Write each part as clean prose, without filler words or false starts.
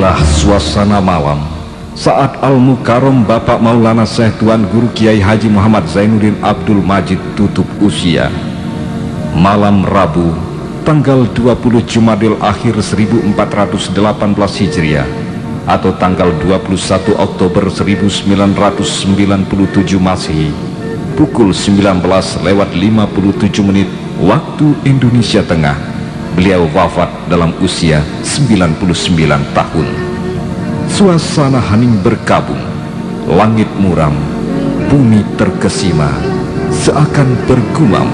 Inilah suasana malam saat Al-Mukarram Bapak Maulana Syekh Tuan Guru Kiai Haji Muhammad Zainuddin Abdul Majid tutup usia. Malam Rabu, tanggal 20 Jumadil Akhir 1418 Hijriah atau tanggal 21 Oktober 1997 Masehi, pukul 19:57 waktu Indonesia Tengah, beliau wafat dalam usia 99 tahun. Suasana hening berkabung, langit muram, bumi terkesima, seakan bergumam,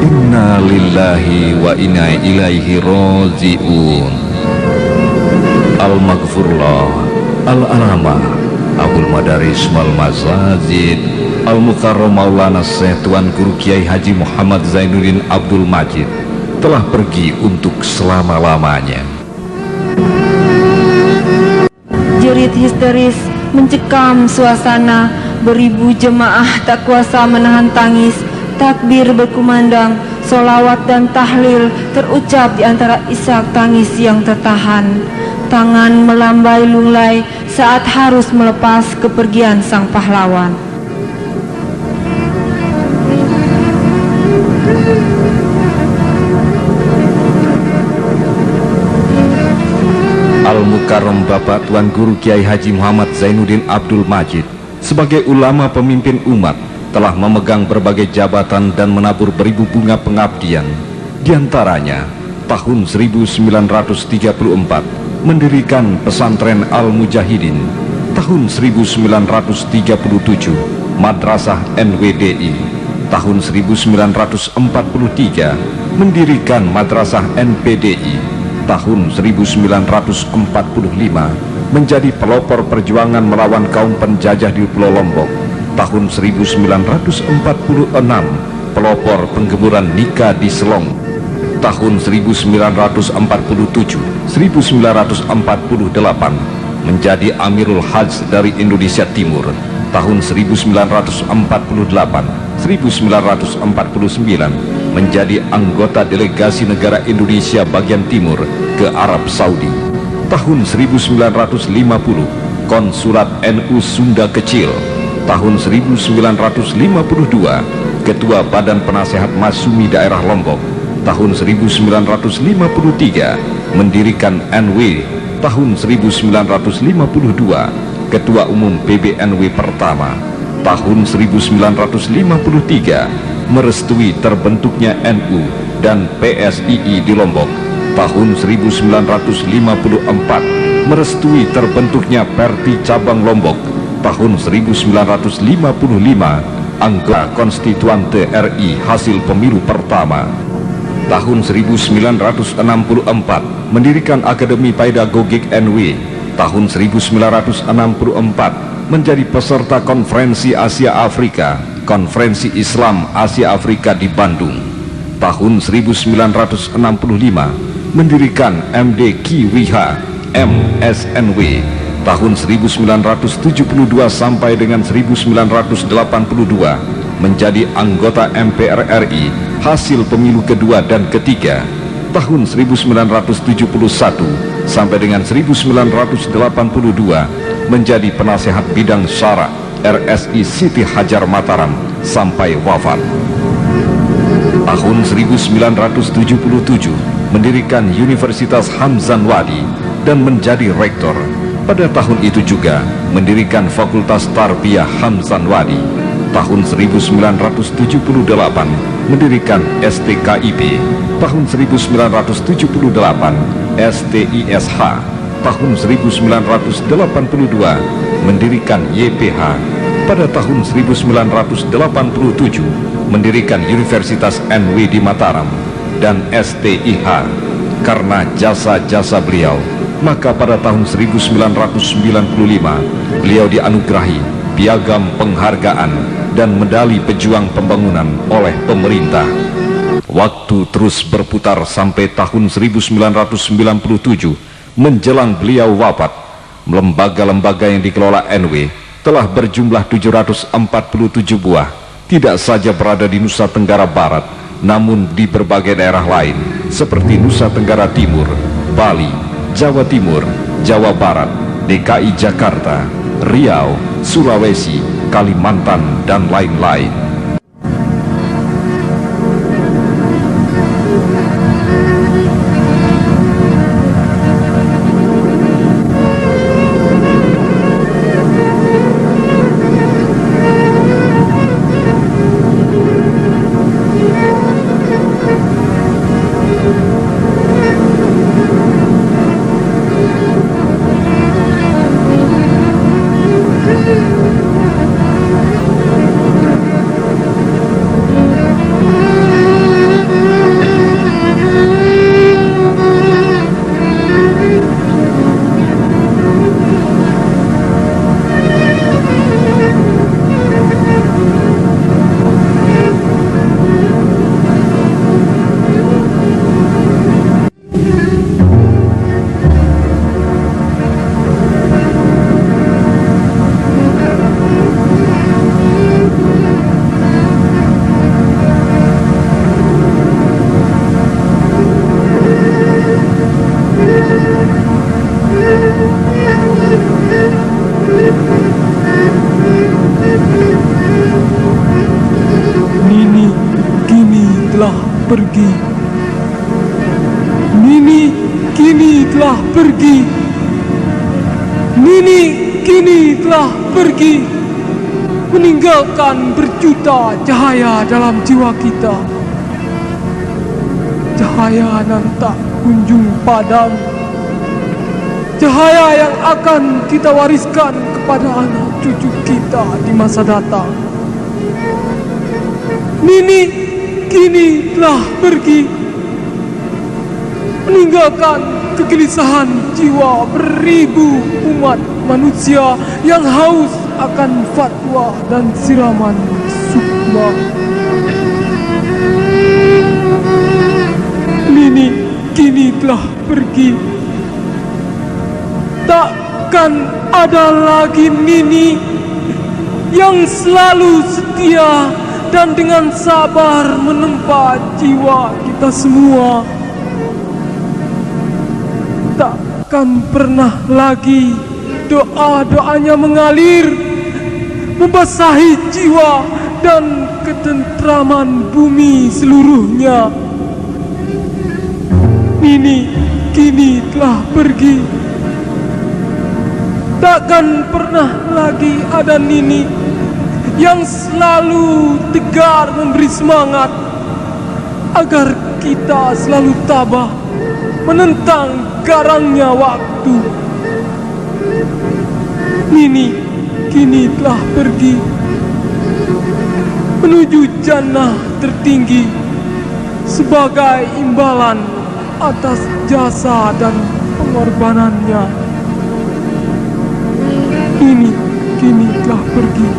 inna lillahi wa inna ilaihi raji'un. Al-Maghfurullah Al-Alamah Abul Madaris wal Mazazid Al-Mukarram Maulana Syekh Tuan Guru Kiai Haji Muhammad Zainuddin Abdul Majid telah pergi untuk selama-lamanya. Jerit histeris mencekam suasana, beribu jemaah tak kuasa menahan tangis. Takbir berkumandang, solawat dan tahlil terucap di antara isak tangis yang tertahan. Tangan melambai lunglai saat harus melepas kepergian sang pahlawan. Al-Mukarram Bapak Tuan Guru Kiai Haji Muhammad Zainuddin Abdul Majid sebagai ulama pemimpin umat telah memegang berbagai jabatan dan menabur beribu bunga pengabdian. Di antaranya, tahun 1934 mendirikan pesantren Al-Mujahidin, tahun 1937 Madrasah NWDI, tahun 1943 mendirikan Madrasah NPDI, tahun 1945 menjadi pelopor perjuangan melawan kaum penjajah di Pulau Lombok, tahun 1946 pelopor penggemburan nikah di Selong, tahun 1947 1948 menjadi Amirul Hajj dari Indonesia Timur, tahun 1948 1949 menjadi anggota delegasi negara Indonesia bagian timur ke Arab Saudi, tahun 1950 konsulat NU Sunda Kecil, tahun 1952 ketua Badan Penasehat Masumi Daerah Lombok, tahun 1953 mendirikan NW, tahun 1952 ketua umum PBNW pertama, tahun 1953 merestui terbentuknya NU dan PSII di Lombok, tahun 1954 merestui terbentuknya Perti Cabang Lombok, tahun 1955 anggota konstituante RI hasil pemilu pertama, tahun 1964 mendirikan Akademi Pedagogik NW, tahun 1964 menjadi peserta Konferensi Asia Afrika, Konferensi Islam Asia Afrika di Bandung, tahun 1965 mendirikan MD Kiwiha MSNW, tahun 1972 sampai dengan 1982 menjadi anggota MPR RI hasil pemilu kedua dan ketiga, tahun 1971 sampai dengan 1982 menjadi penasehat bidang syara RSI Siti Hajar Mataram sampai wafat. Tahun 1977 mendirikan Universitas Hamzan Wadi dan menjadi rektor. Pada tahun itu juga mendirikan Fakultas Tarbiyah Hamzan Wadi. Tahun 1978 mendirikan STKIP, tahun 1978 STISH, tahun 1982 mendirikan YPH, pada tahun 1987 mendirikan Universitas NW di Mataram dan STIH. Karena jasa-jasa beliau, maka pada tahun 1995 beliau dianugerahi Piagam Penghargaan dan Medali Pejuang Pembangunan oleh pemerintah. Waktu terus berputar sampai tahun 1997 menjelang beliau wafat. Lembaga-lembaga yang dikelola NW telah berjumlah 747 buah, tidak saja berada di Nusa Tenggara Barat, namun di berbagai daerah lain seperti Nusa Tenggara Timur, Bali, Jawa Timur, Jawa Barat, DKI Jakarta, Riau, Sulawesi, Kalimantan, dan lain-lain. pergi. Nini kini telah pergi. Nini kini telah pergi, meninggalkan berjuta cahaya dalam jiwa kita. Cahaya yang tak kunjung padam. Cahaya yang akan kita wariskan kepada anak cucu kita di masa datang. Nini kini telah pergi, meninggalkan kegelisahan jiwa beribu umat manusia yang haus akan fatwa dan siraman sukma. Nini kini telah pergi. Takkan ada lagi Nini yang selalu setia dan dengan sabar menempa jiwa kita semua. Takkan pernah lagi doa-doanya mengalir, membasahi jiwa dan ketentraman bumi seluruhnya. Nini kini telah pergi. Takkan pernah lagi ada Nini yang selalu tegar memberi semangat agar kita selalu tabah menentang garangnya waktu. Nini kini telah pergi menuju jannah tertinggi sebagai imbalan atas jasa dan pengorbanannya. Nini kini telah pergi.